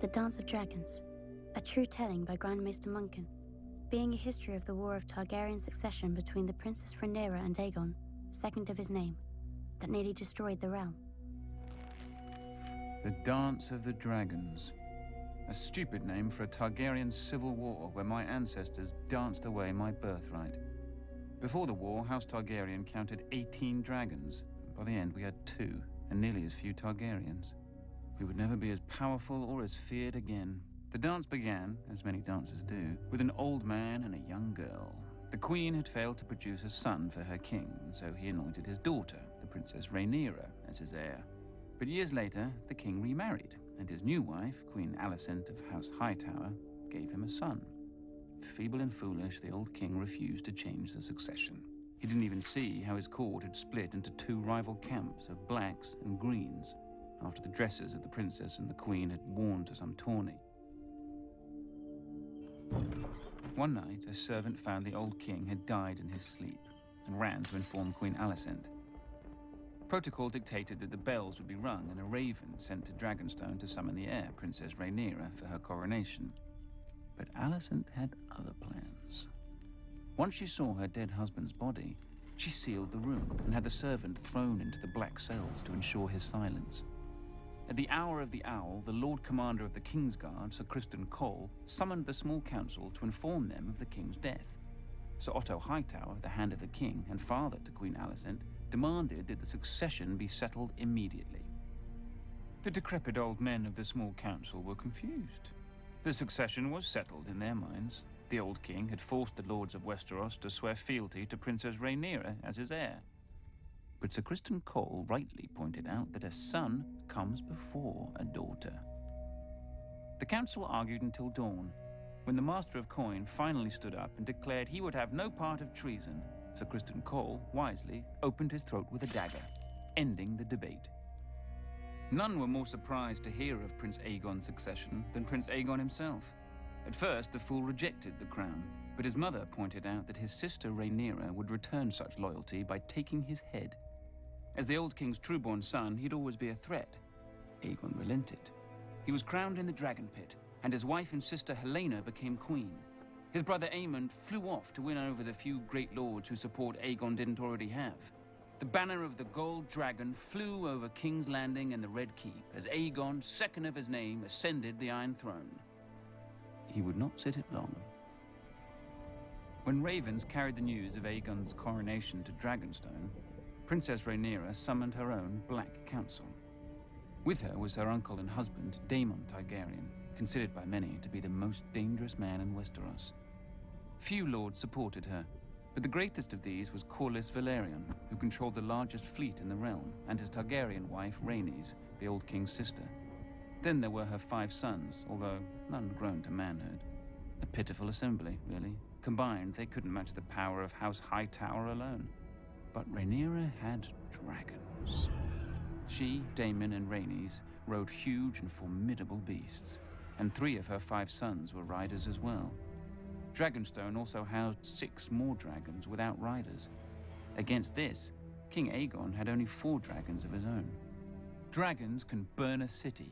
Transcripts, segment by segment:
The Dance of Dragons, a true telling by Grandmaster Munkin, being a history of the war of Targaryen succession between the Princess Rhaenyra and Aegon, second of his name, that nearly destroyed the realm. The Dance of the Dragons. A stupid name for a Targaryen civil war where my ancestors danced away my birthright. Before the war, House Targaryen counted 18 dragons. By the end, we had 2, and nearly as few Targaryens. We would never be as powerful or as feared again. The dance began, as many dances do, with an old man and a young girl. The queen had failed to produce a son for her king, so he anointed his daughter, the Princess Rhaenyra, as his heir. But years later, the king remarried, and his new wife, Queen Alicent of House Hightower, gave him a son. Feeble and foolish, the old king refused to change the succession. He didn't even see how his court had split into 2 rival camps of blacks and greens, after the dresses that the princess and the queen had worn to some tourney. One night, a servant found the old king had died in his sleep and ran to inform Queen Alicent. Protocol dictated that the bells would be rung and a raven sent to Dragonstone to summon the heir, Princess Rhaenyra, for her coronation. But Alicent had other plans. Once she saw her dead husband's body, she sealed the room and had the servant thrown into the black cells to ensure his silence. At the hour of the owl, the Lord Commander of the Kingsguard, Sir Criston Cole, summoned the small council to inform them of the king's death. Sir Otto Hightower, the Hand of the King and father to Queen Alicent, demanded that the succession be settled immediately. The decrepit old men of the small council were confused. The succession was settled in their minds. The old king had forced the lords of Westeros to swear fealty to Princess Rhaenyra as his heir. But Sir Criston Cole rightly pointed out that a son comes before a daughter. The council argued until dawn, when the Master of Coin finally stood up and declared he would have no part of treason. Sir Criston Cole, wisely, opened his throat with a dagger, ending the debate. None were more surprised to hear of Prince Aegon's succession than Prince Aegon himself. At first, the fool rejected the crown, but his mother pointed out that his sister Rhaenyra would return such loyalty by taking his head. As the old king's trueborn son, he'd always be a threat. Aegon relented. He was crowned in the Dragon Pit, and his wife and sister Helaena became queen. His brother Aemond flew off to win over the few great lords whose support Aegon didn't already have. The banner of the Gold Dragon flew over King's Landing and the Red Keep as Aegon, second of his name, ascended the Iron Throne. He would not sit it long. When ravens carried the news of Aegon's coronation to Dragonstone, Princess Rhaenyra summoned her own Black Council. With her was her uncle and husband, Daemon Targaryen, considered by many to be the most dangerous man in Westeros. Few lords supported her, but the greatest of these was Corlys Velaryon, who controlled the largest fleet in the realm, and his Targaryen wife, Rhaenys, the old king's sister. Then there were her 5 sons, although none grown to manhood. A pitiful assembly, really. Combined, they couldn't match the power of House Hightower alone. But Rhaenyra had dragons. She, Daemon, and Rhaenys rode huge and formidable beasts, and 3 of her 5 sons were riders as well. Dragonstone also housed 6 more dragons without riders. Against this, King Aegon had only 4 dragons of his own. Dragons can burn a city,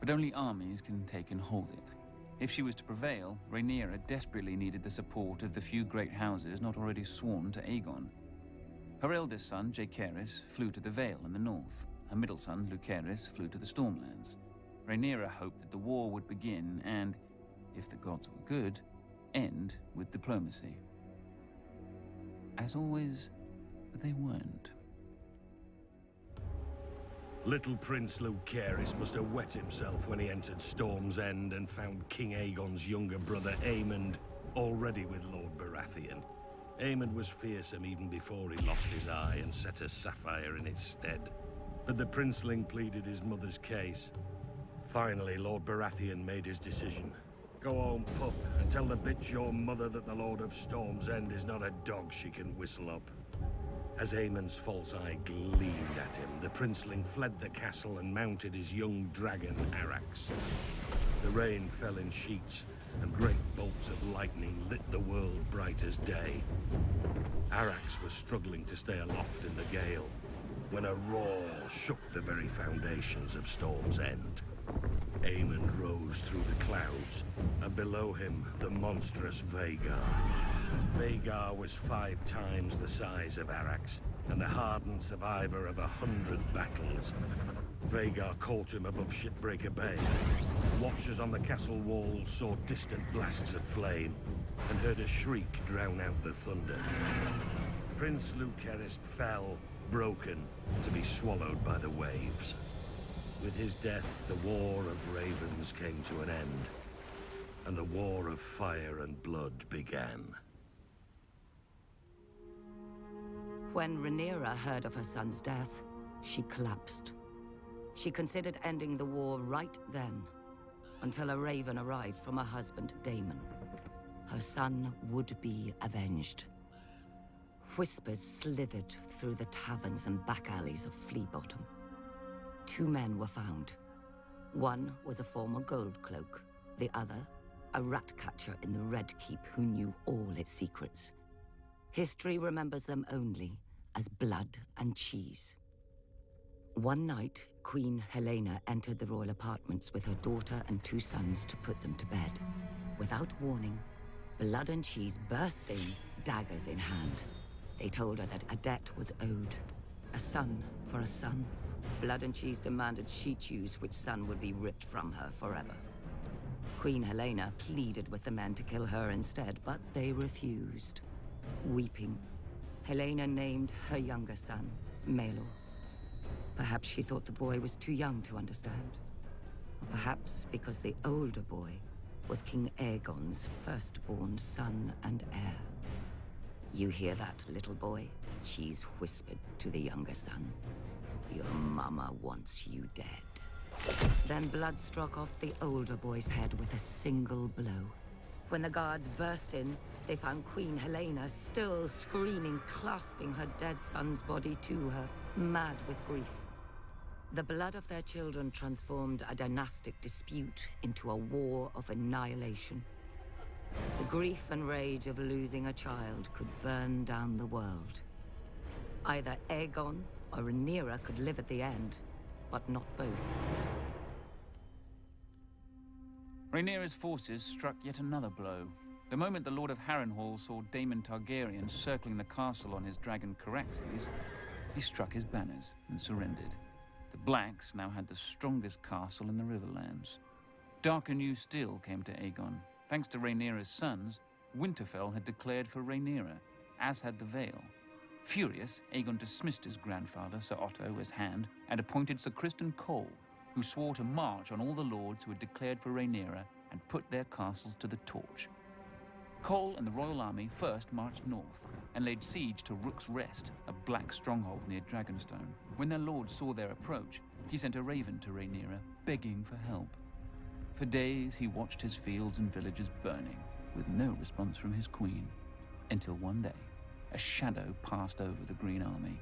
but only armies can take and hold it. If she was to prevail, Rhaenyra desperately needed the support of the few great houses not already sworn to Aegon. Her eldest son, Jaehaerys, flew to the Vale in the north. Her middle son, Lucerys, flew to the Stormlands. Rhaenyra hoped that the war would begin and, if the gods were good, end with diplomacy. As always, they weren't. Little Prince Lucerys must have wet himself when he entered Storm's End and found King Aegon's younger brother Aemond already with Lord Baratheon. Aemond was fearsome even before he lost his eye and set a sapphire in its stead. But the princeling pleaded his mother's case. Finally, Lord Baratheon made his decision. Go home, pup, and tell the bitch your mother that the Lord of Storm's End is not a dog she can whistle up. As Aemond's false eye gleamed at him, the princeling fled the castle and mounted his young dragon, Arrax. The rain fell in sheets, and great bolts of lightning lit the world bright as day. Arrax was struggling to stay aloft in the gale, when a roar shook the very foundations of Storm's End. Aemond rose through the clouds, and below him, the monstrous Vhagar. Vhagar was 5 times the size of Arax, and the hardened survivor of 100 battles. Vhagar caught him above Shipbreaker Bay. Watchers on the castle walls saw distant blasts of flame, and heard a shriek drown out the thunder. Prince Lucerys fell, broken, to be swallowed by the waves. With his death, the War of Ravens came to an end, and the War of Fire and Blood began. When Rhaenyra heard of her son's death, she collapsed. She considered ending the war right then, until a raven arrived from her husband, Daemon. Her son would be avenged. Whispers slithered through the taverns and back alleys of Flea Bottom. 2 men were found. One was a former gold cloak, the other, a rat catcher in the Red Keep who knew all its secrets. History remembers them only as blood and cheese. One night, Queen Helena entered the royal apartments with her daughter and 2 sons to put them to bed. Without warning, Blood and Cheese burst in, daggers in hand. They told her that a debt was owed. A son for a son. Blood and Cheese demanded she choose which son would be ripped from her forever. Queen Helena pleaded with the men to kill her instead, but they refused. Weeping, Helena named her younger son, Maelor. Perhaps she thought the boy was too young to understand. Or perhaps because the older boy was King Aegon's firstborn son and heir. "You hear that, little boy?" Cheese whispered to the younger son. "Your mama wants you dead." Then blood struck off the older boy's head with a single blow. When the guards burst in, they found Queen Helena still screaming, clasping her dead son's body to her, mad with grief. The blood of their children transformed a dynastic dispute into a war of annihilation. The grief and rage of losing a child could burn down the world. Either Aegon or Rhaenyra could live at the end, but not both. Rhaenyra's forces struck yet another blow. The moment the Lord of Harrenhal saw Daemon Targaryen circling the castle on his dragon Caraxes, he struck his banners and surrendered. The Blacks now had the strongest castle in the Riverlands. Darker news still came to Aegon. Thanks to Rhaenyra's sons, Winterfell had declared for Rhaenyra, as had the Vale. Furious, Aegon dismissed his grandfather, Sir Otto, as Hand, and appointed Sir Criston Cole, who swore to march on all the lords who had declared for Rhaenyra and put their castles to the torch. Cole and the royal army first marched north and laid siege to Rook's Rest, a black stronghold near Dragonstone. When their lord saw their approach, he sent a raven to Rhaenyra, begging for help. For days he watched his fields and villages burning, with no response from his queen, until one day, a shadow passed over the Green Army.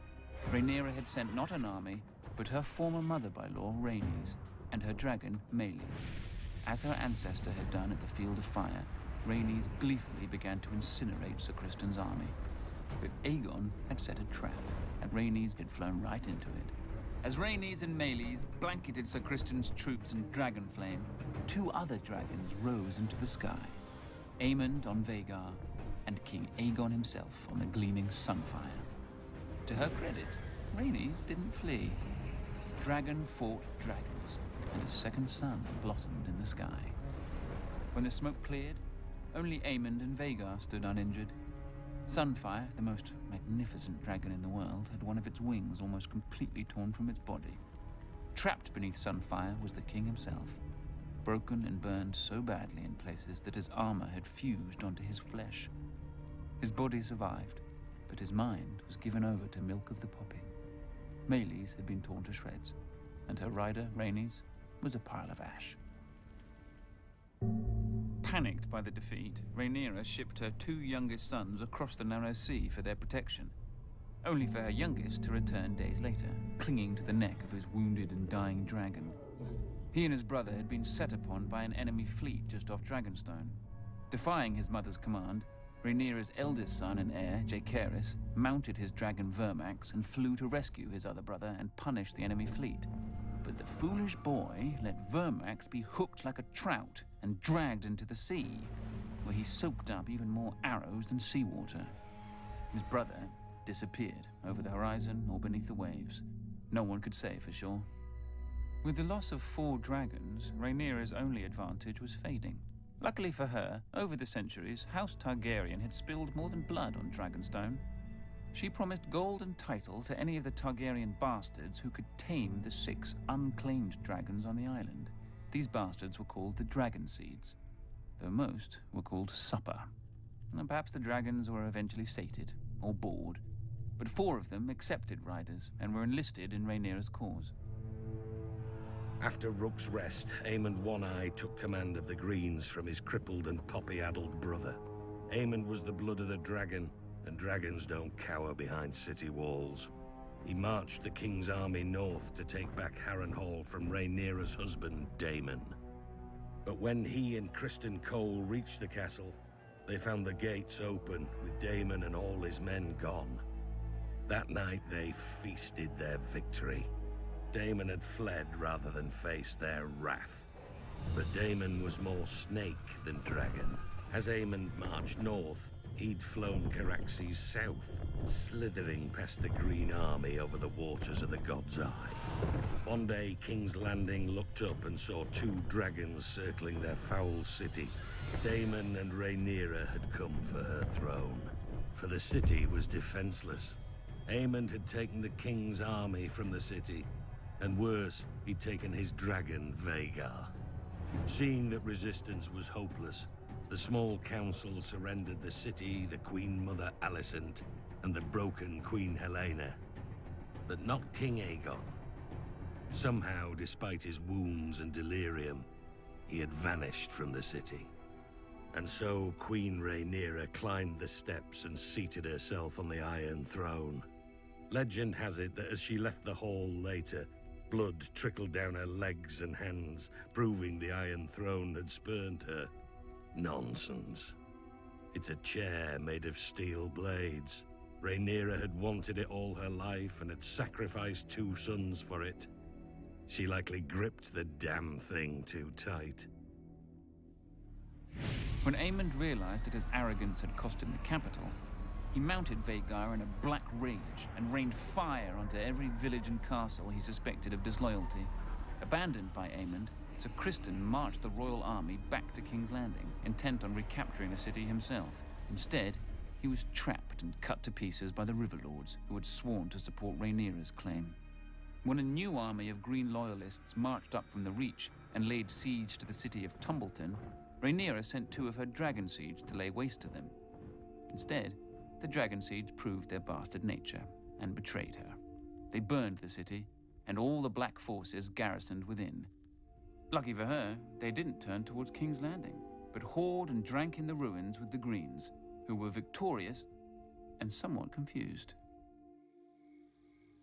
Rhaenyra had sent not an army, but her former mother-by-law, Rhaenys, and her dragon, Meleys. As her ancestor had done at the Field of Fire, Rhaenys gleefully began to incinerate Sir Criston's army. But Aegon had set a trap, and Rhaenys had flown right into it. As Rhaenys and Meleys blanketed Sir Criston's troops in dragon flame, 2 other dragons rose into the sky. Aemond on Vhagar, and King Aegon himself on the gleaming Sunfire. To her credit, Rhaenys didn't flee. Dragon fought dragons, and a second sun blossomed in the sky. When the smoke cleared, only Aemond and Vhagar stood uninjured. Sunfire, the most magnificent dragon in the world, had one of its wings almost completely torn from its body. Trapped beneath Sunfire was the king himself, broken and burned so badly in places that his armor had fused onto his flesh. His body survived, but his mind was given over to milk of the poppy. Meleys had been torn to shreds, and her rider, Rhaenys, was a pile of ash. Panicked by the defeat, Rhaenyra shipped her 2 youngest sons across the narrow sea for their protection, only for her youngest to return days later, clinging to the neck of his wounded and dying dragon. He and his brother had been set upon by an enemy fleet just off Dragonstone. Defying his mother's command, Rhaenyra's eldest son and heir, Jaehaerys, mounted his dragon Vermax and flew to rescue his other brother and punish the enemy fleet. But the foolish boy let Vermax be hooked like a trout and dragged into the sea, where he soaked up even more arrows than seawater. His brother disappeared over the horizon or beneath the waves. No one could say for sure. With the loss of 4 dragons, Rhaenyra's only advantage was fading. Luckily for her, over the centuries, House Targaryen had spilled more than blood on Dragonstone. She promised gold and title to any of the Targaryen bastards who could tame the 6 unclaimed dragons on the island. These bastards were called the Dragon Seeds, though most were called Supper. And perhaps the dragons were eventually sated, or bored, but 4 of them accepted riders and were enlisted in Rhaenyra's cause. After Rook's Rest, Aemond One-Eye took command of the Greens from his crippled and poppy-addled brother. Aemond was the blood of the dragon, and dragons don't cower behind city walls. He marched the king's army north to take back Harrenhal from Rhaenyra's husband, Daemon. But when he and Criston Cole reached the castle, they found the gates open, with Daemon and all his men gone. That night they feasted their victory. Daemon had fled rather than face their wrath. But Daemon was more snake than dragon. As Aemond marched north, he'd flown Caraxes south, slithering past the Green Army over the waters of the God's Eye. One day, King's Landing looked up and saw 2 dragons circling their foul city. Daemon and Rhaenyra had come for her throne, for the city was defenseless. Aemond had taken the king's army from the city, and worse, he'd taken his dragon, Vhagar. Seeing that resistance was hopeless, the small council surrendered the city, the Queen Mother Alicent, and the broken Queen Helena. But not King Aegon. Somehow, despite his wounds and delirium, he had vanished from the city. And so Queen Rhaenyra climbed the steps and seated herself on the Iron Throne. Legend has it that as she left the hall later, blood trickled down her legs and hands, proving the Iron Throne had spurned her. Nonsense. It's a chair made of steel blades. Rhaenyra had wanted it all her life and had sacrificed 2 sons for it. She likely gripped the damn thing too tight. When Aemond realized that his arrogance had cost him the capital, he mounted Vhagar in a black rage and rained fire onto every village and castle he suspected of disloyalty. Abandoned by Aemond, Sir Criston marched the royal army back to King's Landing, intent on recapturing the city himself. Instead, he was trapped and cut to pieces by the Riverlords, who had sworn to support Rhaenyra's claim. When a new army of Green Loyalists marched up from the Reach and laid siege to the city of Tumbleton, Rhaenyra sent 2 of her Dragon Seeds to lay waste to them. Instead, the Dragon Seeds proved their bastard nature and betrayed her. They burned the city, and all the Black forces garrisoned within. Lucky for her, they didn't turn towards King's Landing, but whored and drank in the ruins with the Greens, who were victorious and somewhat confused.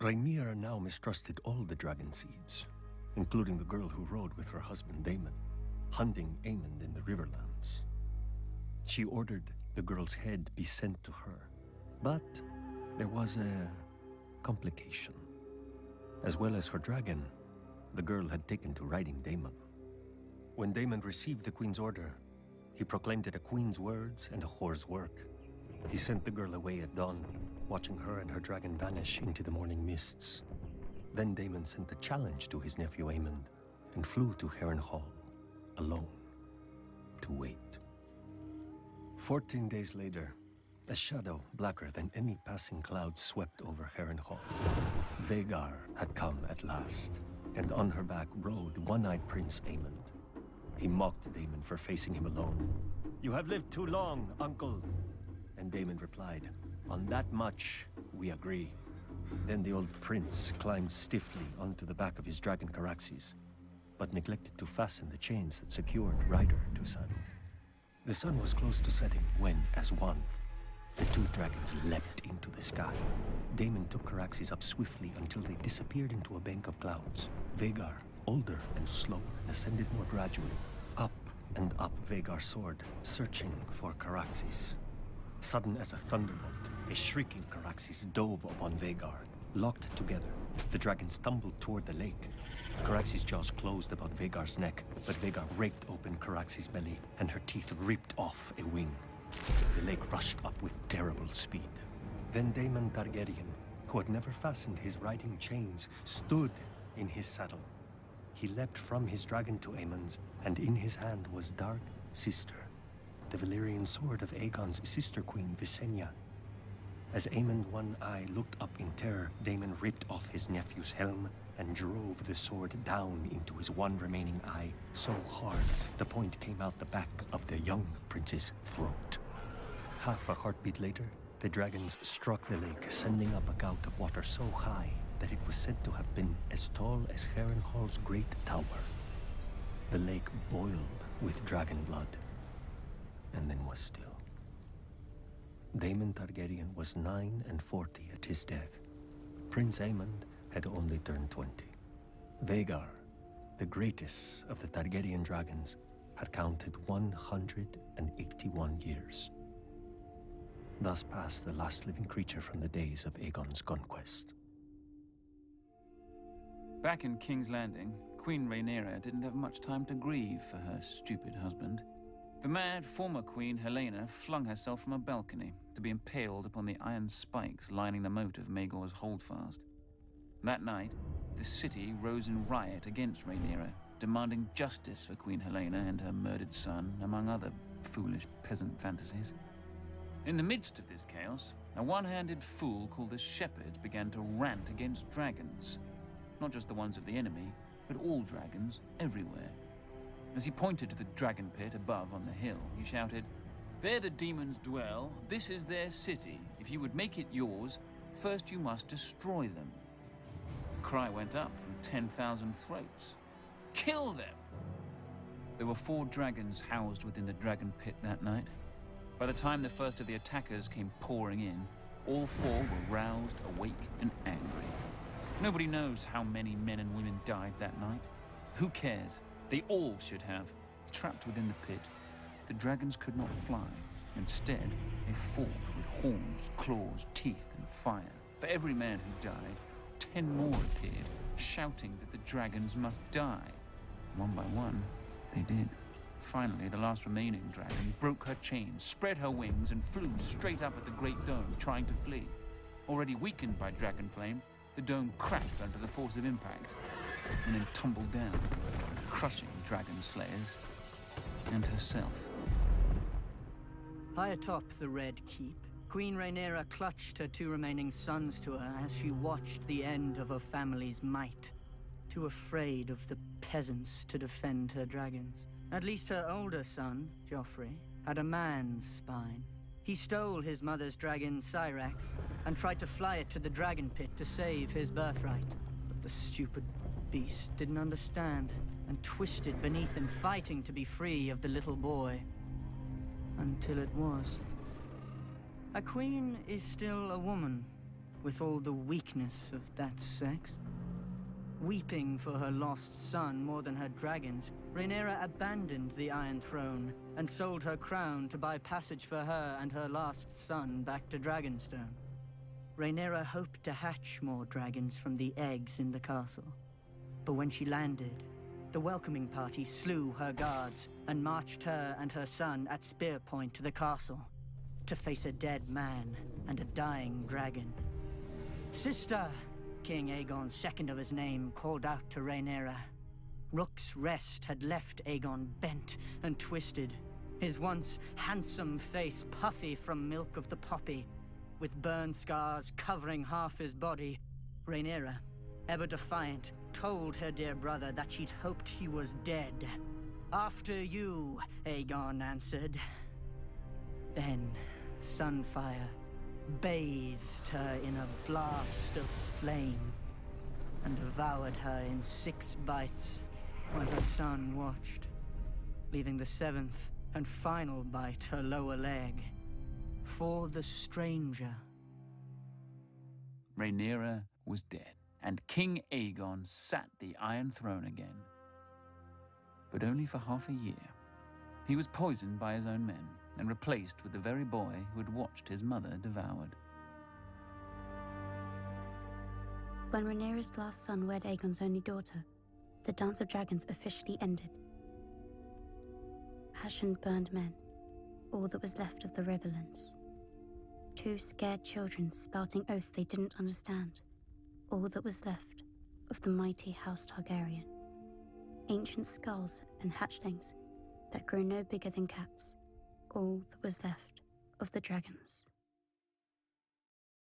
Rhaenyra now mistrusted all the Dragon Seeds, including the girl who rode with her husband Daemon, hunting Aemond in the Riverlands. She ordered the girl's head be sent to her, but there was a complication. As well as her dragon, the girl had taken to riding Daemon. When Daemon received the queen's order, he proclaimed it a queen's words and a whore's work. He sent the girl away at dawn, watching her and her dragon vanish into the morning mists. Then Daemon sent a challenge to his nephew Aemond and flew to Harrenhal, alone, to wait. 14 days later, a shadow blacker than any passing cloud swept over Harrenhal. Vhagar had come at last, and on her back rode one-eyed Prince Aemond. He mocked Daemon for facing him alone. "You have lived too long, uncle." And Daemon replied, "On that much, we agree." Then the old prince climbed stiffly onto the back of his dragon Caraxes, but neglected to fasten the chains that secured rider to saddle. The sun was close to setting when, as one, the 2 dragons leapt into the sky. Daemon took Caraxes up swiftly until they disappeared into a bank of clouds. Vhagar, older and slower, ascended more gradually. Up and up Vhagar soared, searching for Caraxes. Sudden as a thunderbolt, a shrieking Caraxes dove upon Vhagar. Locked together, the dragons stumbled toward the lake. Caraxes' jaws closed about Vhagar's neck, but Vhagar raked open Caraxes' belly, and her teeth ripped off a wing. The lake rushed up with terrible speed. Then Daemon Targaryen, who had never fastened his riding chains, stood in his saddle. He leapt from his dragon to Aemon's, and in his hand was Dark Sister, the Valyrian sword of Aegon's sister queen, Visenya. As Aemon One Eye looked up in terror, Daemon ripped off his nephew's helm and drove the sword down into his one remaining eye so hard the point came out the back of the young prince's throat. Half a heartbeat later, the dragons struck the lake, sending up a gout of water so high that it was said to have been as tall as Harrenhal's great tower. The lake boiled with dragon blood, and then was still. Daemon Targaryen was 49 at his death. Prince Aemond had only turned 20. Vhagar, the greatest of the Targaryen dragons, had counted 181 years. Thus passed the last living creature from the days of Aegon's conquest. Back in King's Landing, Queen Rhaenyra didn't have much time to grieve for her stupid husband. The mad former queen Helena flung herself from a balcony to be impaled upon the iron spikes lining the moat of Maegor's holdfast. That night, the city rose in riot against Rhaenyra, demanding justice for Queen Helena and her murdered son, among other foolish peasant fantasies. In the midst of this chaos, a one-handed fool called the Shepherd began to rant against dragons. Not just the ones of the enemy, but all dragons everywhere. As he pointed to the dragon pit above on the hill, he shouted, "There the demons dwell, this is their city. If you would make it yours, first you must destroy them." The cry went up from 10,000 throats. Kill them! There were 4 dragons housed within the dragon pit that night. By the time the first of the attackers came pouring in, all 4 were roused, awake, and angry. Nobody knows how many men and women died that night. Who cares? They all should have. Trapped within the pit, the dragons could not fly. Instead, they fought with horns, claws, teeth, and fire. For every man who died, 10 more appeared, shouting that the dragons must die. One by one, they did. Finally, the last remaining dragon broke her chains, spread her wings, and flew straight up at the Great Dome, trying to flee. Already weakened by dragon flame, the dome cracked under the force of impact, and then tumbled down, crushing dragon slayers and herself. High atop the Red Keep, Queen Rhaenyra clutched her 2 remaining sons to her as she watched the end of her family's might, too afraid of the peasants to defend her dragons. At least her older son, Joffrey, had a man's spine. He stole his mother's dragon, Syrax, and tried to fly it to the dragon pit to save his birthright. But the stupid beast didn't understand, and twisted beneath him, fighting to be free of the little boy. Until it was. A queen is still a woman, with all the weakness of that sex. Weeping for her lost son more than her dragons, Rhaenyra abandoned the Iron Throne and sold her crown to buy passage for her and her last son back to Dragonstone. Rhaenyra hoped to hatch more dragons from the eggs in the castle. But when she landed, the welcoming party slew her guards and marched her and her son at spear point to the castle to face a dead man and a dying dragon. "Sister!" King Aegon, second of his name, called out to Rhaenyra. Rook's Rest had left Aegon bent and twisted, his once handsome face puffy from milk of the poppy, with burn scars covering half his body. Rhaenyra, ever defiant, told her dear brother that she'd hoped he was dead. "After you," Aegon answered. Then Sunfire bathed her in a blast of flame and devoured her in 6 bites when her son watched, leaving the 7th and final bite her lower leg for the stranger. Rhaenyra was dead, and King Aegon sat the Iron Throne again. But only for half a year. He was poisoned by his own men, and replaced with the very boy who had watched his mother devoured. When Rhaenyra's last son wed Aegon's only daughter, the Dance of Dragons officially ended. Ashen burned men, all that was left of the Riverlands. 2 scared children spouting oaths they didn't understand, all that was left of the mighty House Targaryen. Ancient skulls and hatchlings that grew no bigger than cats, all that was left of the dragons.